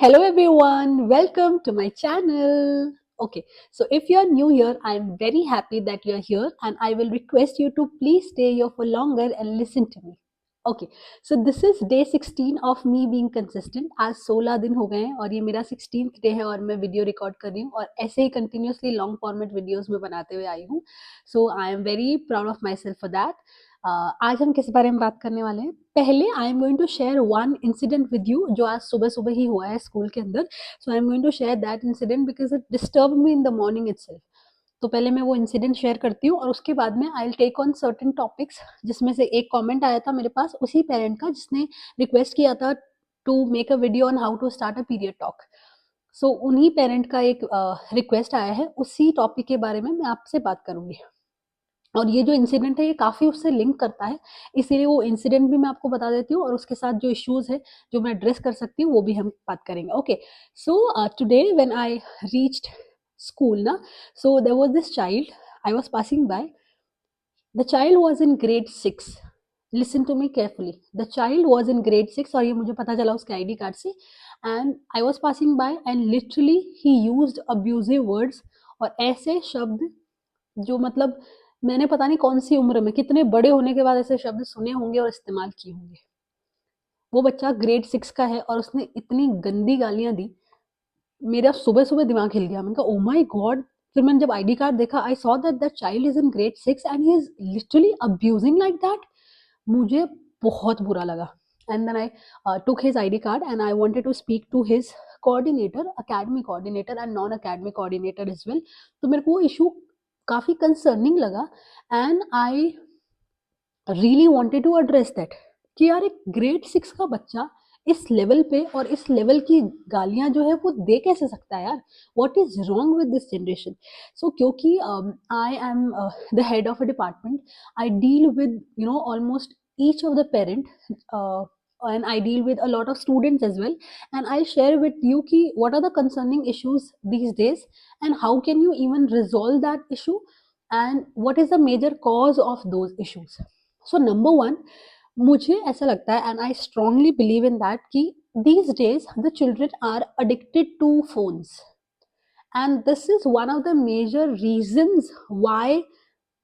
Hello everyone, welcome to my channel. Okay, so if you're new here, I'm very happy that you're here and I will request you to please stay here for longer and listen to me. Okay, so this is day 16 of me being consistent. आज 16 दिन हो गए हैं और ये मेरा 16th day है और मैं वीडियो रिकॉर्ड कर रही हूँ और ऐसे ही कंटिन्यूसली लॉन्ग फॉर्मेट वीडियोस में बनाते हुए आई हूँ. So I am very proud of myself for that. आज हम किस बारे में बात करने वाले हैं. पहले I am going to share one incident with you जो आज सुबह सुबह ही हुआ है स्कूल के अंदर. So I am going to share that incident because it disturb me in the morning itself. तो पहले मैं वो इंसिडेंट शेयर करती हूँ और उसके बाद में I will take on certain topics, जिसमें से एक कमेंट आया था मेरे पास उसी पेरेंट का जिसने रिक्वेस्ट किया था to make a video on how to start a period talk. So उन्हीं पेरेंट का एक रिक्वेस्ट आया है, उसी टॉपिक के बारे में मैं आपसे बात करूंगी. और ये जो इंसिडेंट है ये काफ़ी उससे लिंक करता है, इसीलिए वो इंसिडेंट भी मैं आपको बता देती हूँ और उसके साथ जो इश्यूज़ है जो मैं एड्रेस कर सकती हूँ वो भी हम बात करेंगे. Okay, so today when I reached school ना, so there was this child I was passing by. The child was in grade 6. Listen to me carefully. The child was in grade 6 और ये मुझे पता चला उसके आईडी कार्ड से. And I was passing by and literally he used abusive words और ऐसे शब्द जो मतलब मैंने पता नहीं कौन सी उम्र में, कितने बड़े होने के बाद ऐसे शब्द सुने होंगे और इस्तेमाल किए होंगे. वो बच्चा ग्रेड 6 का है और उसने इतनी गंदी गालियां दी. मेरा सुबह सुबह दिमाग हिल गया. मैंने कहा ओ माय गॉड. फिर मैंने जब आईडी कार्ड देखा I saw that the child is in grade 6 and he is literally abusing like that. मुझे बहुत बुरा लगा. And then I took his ID card and I wanted to speak to his coordinator, academy coordinator and non academy coordinator as well. तो मेरे को वो issue काफ़ी concerning लगा and I really wanted to address that कि यार एक grade 6 का बच्चा इस लेवल पे और इस लेवल की गालियां जो है वो दे कैसे सकता है यार. What is wrong with this generation. So क्योंकि I am the head of a department, I deal with almost each of the parent, and I deal with a lot of students as well, and I share with you ki what are the concerning issues these days and how can you even resolve that issue and what is the major cause of those issues. So number one, मुझे ऐसा लगता है and I strongly believe in that कि these days the children are addicted to phones, and this is one of the major reasons why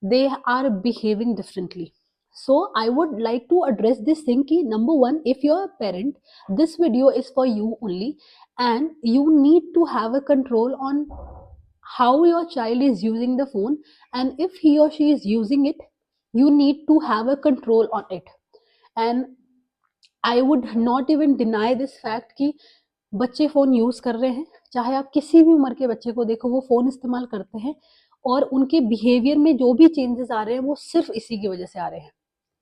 they are behaving differently. So I would like to address this thing ki number one, if you're a parent, this video is for you only, and you need to have a control on how your child is using the phone, and if he or she is using it, you need to have a control on it. And I would not even deny this fact कि बच्चे phone use कर रहे हैं. चाहे आप किसी भी उम्र के बच्चे को देखो वो फ़ोन इस्तेमाल करते हैं और उनके बिहेवियर में जो भी चेंजेस आ रहे हैं वो सिर्फ इसी की वजह से आ रहे हैं.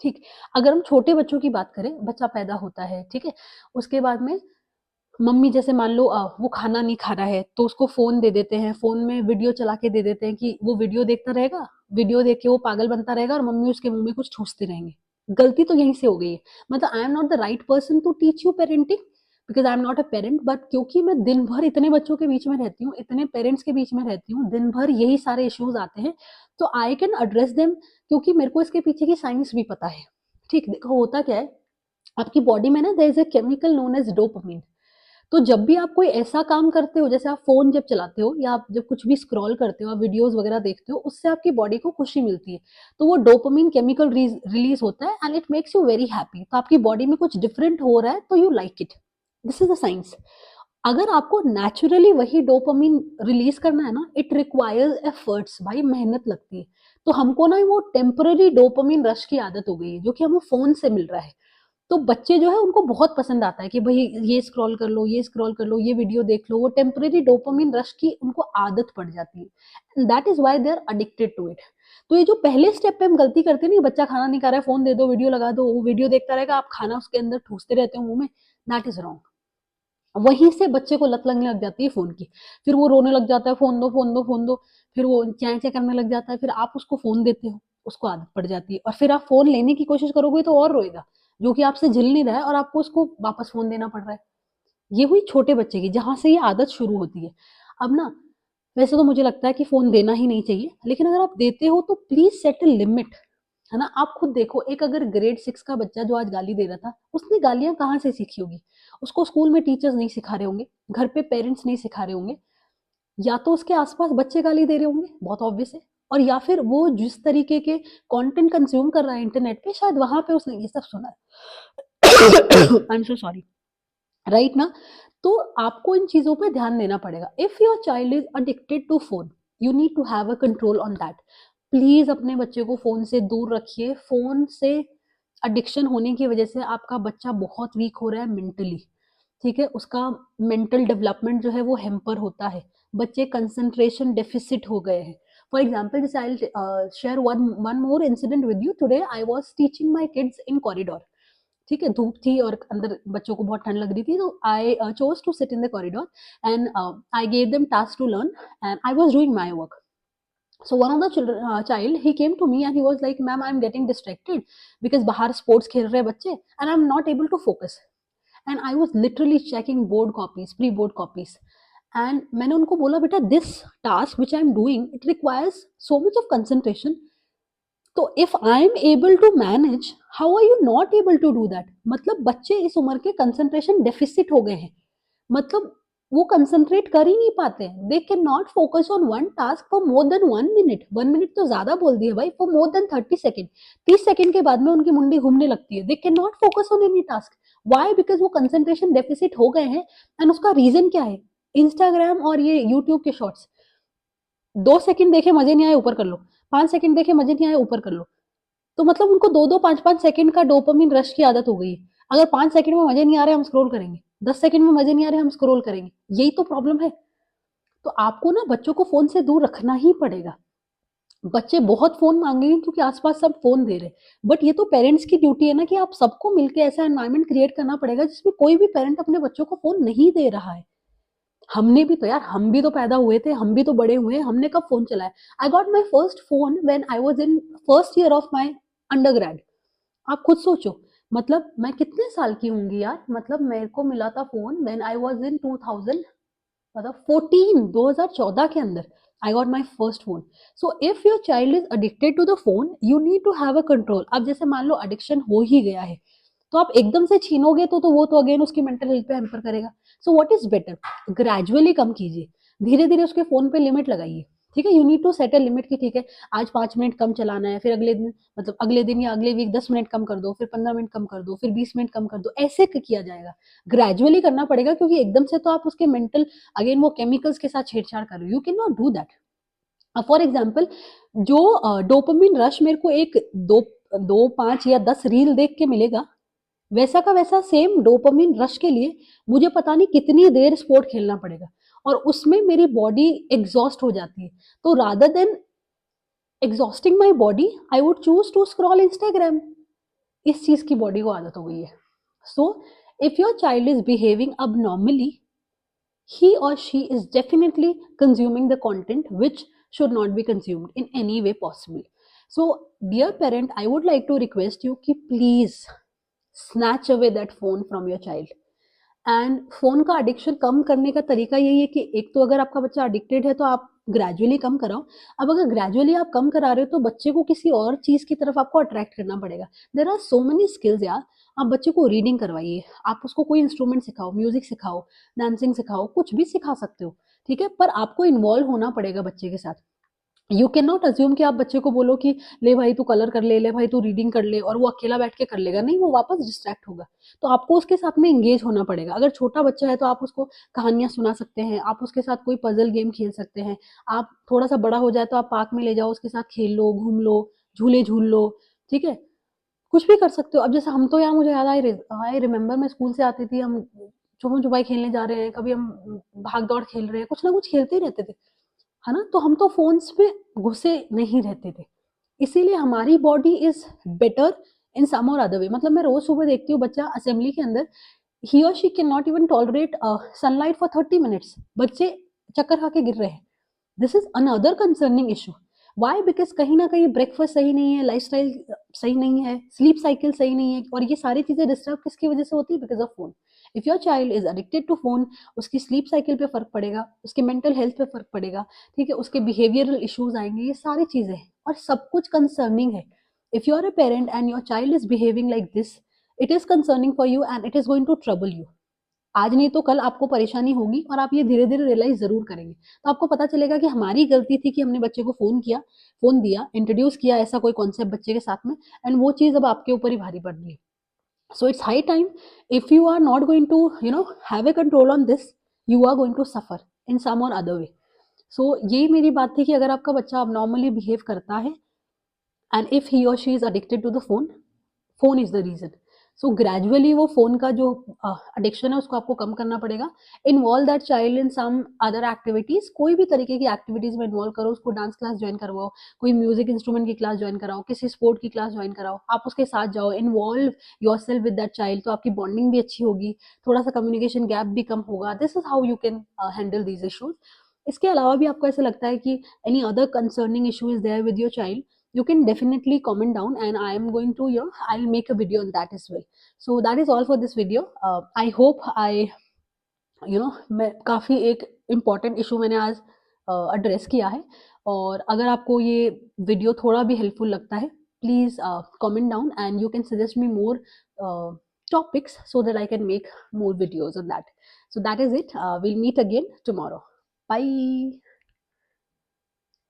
ठीक. अगर हम छोटे बच्चों की बात करें, बच्चा पैदा होता है, ठीक है, उसके बाद में मम्मी जैसे मान लो वो खाना नहीं खा रहा है तो उसको फ़ोन दे देते हैं, फ़ोन में वीडियो चला के दे देते हैं कि वो वीडियो देखता रहेगा, वीडियो देख के वो पागल बनता रहेगा और मम्मी उसके मुंह में कुछ ठूसते रहेंगे. गलती तो यहीं से हो गई है. मतलब I am not the right person to teach you parenting because I am not a parent, but क्योंकि मैं दिन भर इतने बच्चों के बीच में रहती हूँ, इतने पेरेंट्स के बीच में रहती हूँ, दिन भर यही सारे इश्यूज आते हैं, तो आई कैन एड्रेस देम क्योंकि मेरे को इसके पीछे की साइंस भी पता है. ठीक. देखो होता क्या है, आपकी बॉडी में ना there is a chemical known as dopamine. तो जब भी आप कोई ऐसा काम करते हो, जैसे आप फ़ोन जब चलाते हो या आप जब कुछ भी स्क्रॉल करते हो, आप वीडियोज़ वगैरह देखते हो, उससे आपकी बॉडी को खुशी मिलती है. तो वो डोपामाइन केमिकल रिलीज़ होता है and it makes you very happy. तो आपकी बॉडी में कुछ डिफरेंट हो रहा है तो you like it. This is the science. अगर आपको नेचुरली वही डोपामाइन रिलीज़ करना है ना, इट रिक्वायर्स एफर्ट्स. भाई मेहनत लगती है. तो हमको ना वो टेम्परेरी डोपामाइन रश की आदत हो गई है, जो कि हमें फ़ोन से मिल रहा है. तो बच्चे जो है उनको बहुत पसंद आता है कि भाई ये स्क्रॉल कर लो, ये स्क्रॉल कर लो, ये वीडियो देख लो. वो टेम्परेरी डोपामिन रश की उनको आदत पड़ जाती है and that is why they are addicted to it. तो ये जो पहले स्टेप पे हम गलती करते हैं नहीं, बच्चा खाना नहीं खा रहा है, फोन दे दो, वीडियो लगा दो, वो वीडियो देखता रहेगा, आप खाना उसके अंदर ठूसते रहते हो मुंह में, दैट इज रॉन्ग. वहीं से बच्चे को लत लगने लग जाती है फोन की. फिर वो रोने लग जाता है, फोन दो फोन दो फोन दो. फिर वो चैं चैं करने लग जाता है, फिर आप उसको फोन देते हो, उसको आदत पड़ जाती है और फिर आप फोन लेने की कोशिश करोगे तो और रोएगा, जो कि आपसे झेल नहीं रहा है और आपको उसको वापस फोन देना पड़ रहा है. ये हुई छोटे बच्चे की, जहां से ये आदत शुरू होती है. अब ना, वैसे तो मुझे लगता है कि फोन देना ही नहीं चाहिए, लेकिन अगर आप देते हो तो प्लीज सेट अ लिमिट. है ना? आप खुद देखो, एक अगर ग्रेड 6 का बच्चा जो आज गाली दे रहा था, उसने गालियाँ कहाँ से सीखी होगी? उसको स्कूल में टीचर्स नहीं सिखा रहे होंगे, घर पे पेरेंट्स नहीं सिखा रहे होंगे, या तो उसके आस-पास बच्चे गाली दे रहे होंगे, बहुत ऑब्वियस है, और या फिर वो जिस तरीके के कंटेंट कंज़्यूम कर रहा है इंटरनेट पे, शायद वहाँ पे उसने ये सब सुना है। I am so sorry. Right ना? तो आपको इन चीज़ों पे ध्यान देना पड़ेगा। If your child is addicted to phone, you need to have a control on that. Please अपने बच्चे को फ़ोन से दूर रखिए। फ़ोन से एडिक्शन होने की वजह से आपका बच्चा बहुत वीक हो रहा है मेंटली, ठीक है? उसका मेंटल डेवलपमेंट जो है वो हैम्पर होता है। बच्चे कंसंट्रेशन डेफिसिट हो गए हैं। फॉर एग्ज़ाम्पल, जैसे I will share one one more incident with you. Today I was teaching my kids in corridor, ठीक है? धूप थी और अंदर बच्चों को बहुत ठंड लग रही थी, तो I chose to sit in the corridor and I gave them task to learn and I was doing my work. So one of the children, child, he came to me and he was like, "Ma'am, I'm getting distracted because बाहर sports खेल रहे हैं बच्चे and I'm not able to focus." And I was literally checking board copies, pre-board copies. And मैंने उनको बोला, बेटा, this task which I'm doing, it requires so much of concentration. तो if I am able to manage, how are you not able to do that? मतलब बच्चे इस उम्र के कंसंट्रेशन डेफिसिट हो गए हैं, मतलब वो कंसंट्रेट कर ही नहीं पाते हैं। They can not focus on one task for more than 1 minute. 1 minute तो ज्यादा बोल दिए भाई, for more than 30 second. 30 second के बाद में उनकी मुंडी घूमने लगती है। They can not focus on any task. Why? Because वो कंसंट्रेशन डेफिसिट हो गए हैं। एंड उसका रीजन क्या है? इंस्टाग्राम और ये यूट्यूब के शॉर्ट्स। 2 सेकंड देखे मजे नहीं आए, ऊपर कर लो। 5 सेकंड देखे मजे नहीं आए, ऊपर कर लो। तो मतलब उनको 2-2 5-5 सेकंड का डोपामिन रश की आदत हो गई है। अगर 5 सेकंड में मजे नहीं आ रहे, हम स्क्रॉल करेंगे। 10 सेकंड में मजे नहीं आ रहे, हम स्क्रॉल करेंगे। यही तो प्रॉब्लम है। तो आपको ना बच्चों को फोन से दूर रखना ही पड़ेगा। बच्चे बहुत फोन मांगेंगे क्योंकि आसपास सब फोन दे रहे हैं, बट ये तो पेरेंट्स की ड्यूटी है ना कि आप सबको मिलकर ऐसा एनवायरनमेंट क्रिएट करना पड़ेगा जिसमें कोई भी पेरेंट अपने बच्चों को फोन नहीं दे रहा है। हमने भी तो यार, हम भी तो पैदा हुए थे, हम भी तो बड़े हुए, हमने कब फोन चलाया? आई got my first phone when I was in first year of my under. आप खुद सोचो, मतलब मैं कितने साल की होंगी यार? मतलब मेरे को मिला था phone when I was in 2000, मतलब 14, 2014 के अंदर I got my first phone. So if your child is addicted to the phone, you need to have a control. अब जैसे मान लो एडिक्शन हो ही गया है, तो आप एकदम से छीनोगे तो वो तो अगेन उसकी मेंटल हेल्थ पे हैम्पर करेगा। So what is better? Gradually कम कीजिए, धीरे धीरे उसके फोन पे लिमिट लगाइए, ठीक है? You need to set a limit की, ठीक है, आज 5 मिनट कम चलाना है, फिर अगले दिन, मतलब अगले दिन या अगले वीक 10 मिनट कम कर दो, फिर 15 मिनट कम कर दो, फिर 20 मिनट कम कर दो। ऐसे किया जाएगा, ग्रेजुअली करना पड़ेगा, क्योंकि एकदम से तो आप उसके मेंटल, अगेन वो केमिकल्स के साथ छेड़छाड़ कर रहे हो। You can not do that. For example, जो डोपामिन रश मेरे को एक दो दो 5 या 10 रील देख के मिलेगा, वैसा का वैसा सेम डोपामिन रश के लिए मुझे पता नहीं कितनी देर स्पोर्ट खेलना पड़ेगा, और उसमें मेरी बॉडी एग्जॉस्ट हो जाती है। तो rather than exhausting my body, I would choose to scroll Instagram. इस चीज की बॉडी को आदत हो गई है। So if your child is behaving abnormally, he or she is definitely consuming the content which should not be consumed in any way possible. So, dear parent, I would like to request you कि please snatch away that phone from your child. And phone का addiction कम करने का तरीका यही है कि एक तो अगर आपका बच्चा एडिक्टेड है तो आप ग्रेजुअली कम कराओ। अब अगर ग्रेजुअली आप कम करा रहे हो तो बच्चे को किसी और चीज की तरफ आपको अट्रैक्ट करना पड़ेगा। There are so many skills यार। आप बच्चे को रीडिंग करवाइए, आप उसको कोई इंस्ट्रूमेंट सिखाओ, म्यूजिक सिखाओ, डांसिंग सिखाओ, कुछ भी सिखा सकते हो, ठीक है? पर आपको इन्वॉल्व होना पड़ेगा बच्चे के साथ। यू कैन नॉट अज्यूम कि आप बच्चे को बोलो कि ले भाई तू कलर कर ले भाई तू रीडिंग कर ले, और वो अकेला बैठ के कर लेगा। नहीं, वो वापस डिस्ट्रैक्ट होगा। तो आपको उसके साथ में एंगेज होना पड़ेगा। अगर छोटा बच्चा है तो आप उसको कहानियां सुना सकते हैं, आप उसके साथ कोई पजल गेम खेल सकते हैं। आप थोड़ा सा बड़ा हो जाए तो आप पार्क में ले जाओ, उसके साथ खेल लो, घूम लो, झूले झूल लो, ठीक है? कुछ भी कर सकते हो। अब जैसे हम तो, यार मुझे याद आई रिमेम्बर, मैं स्कूल से आती थी, हम छुपन छुपाई खेलने जा रहे हैं, कभी हम भाग दौड़ खेल रहे हैं, कुछ ना कुछ खेलते ही रहते थे, है ना? तो हम तो फोन्स पे घुसे नहीं रहते थे। इसीलिए हमारी बॉडी इज बेटर इन सम और अदर वे। मतलब मैं रोज सुबह देखती हूँ बच्चा असेंबली के अंदर, he or she can not even tolerate sunlight for 30 minutes. बच्चे चक्कर खा के गिर रहे हैं। This is another concerning issue. Why? Because कहीं ना कहीं ब्रेकफास्ट सही नहीं है, लाइफ स्टाइल सही नहीं है, स्लीप साइकिल सही नहीं है, और ये सारी चीजें डिस्टर्ब किसकी वजह से होती है? Because of phone. If your child is addicted to phone, उसकी स्लीप साइकिल पे फर्क पड़ेगा, उसके मेंटल हेल्थ पे फर्क पड़ेगा, ठीक है? उसके बिहेवियरल इश्यूज आएंगे, ये सारी चीजें हैं और सब कुछ कंसर्निंग है। If you are a parent and your child is behaving like this, it is concerning for you and it is going to trouble you. आज नहीं तो कल आपको परेशानी होगी और आप ये धीरे धीरे रियलाइज जरूर करेंगे। तो आपको पता चलेगा कि हमारी गलती थी कि हमने बच्चे को फोन दिया, इंट्रोड्यूस किया ऐसा कोई कॉन्सेप्ट बच्चे के साथ में, एंड वो चीज अब आपके ऊपर ही भारी पड़ रही है। So it's high time, if you are not going to have a control on this, you are going to suffer in some or other way. So यही मेरी बात थी कि अगर आपका बच्चा abnormally behave करता है and if he or she is addicted to the phone is the reason. So gradually वो phone का जो addiction है उसको आपको कम करना पड़ेगा. Involve that child in some other activities, कोई भी तरीके की activities में involve करो, उसको डांस क्लास ज्वाइन करवाओ, कोई म्यूजिक इंस्ट्रूमेंट की क्लास ज्वाइन कराओ, किसी स्पोर्ट की क्लास ज्वाइन कराओ, आप उसके साथ जाओ, involve yourself with that child, तो आपकी बॉन्डिंग भी अच्छी होगी, थोड़ा सा कम्युनिकेशन गैप भी कम होगा. This is how you can handle these issues. इसके अलावा भी आपको ऐसा लगता है कि any other concerning issue is there with your child, you can definitely comment down and I am going to I'll make a video on that as well. So that is all for this video. I hope I मैं काफ़ी एक important issue मैंने आज address किया है, और अगर आपको ये वीडियो थोड़ा भी हेल्पफुल लगता है, please comment down and you can suggest me more topics so that I can make more videos on that. So that is it. We'll meet again tomorrow. Bye.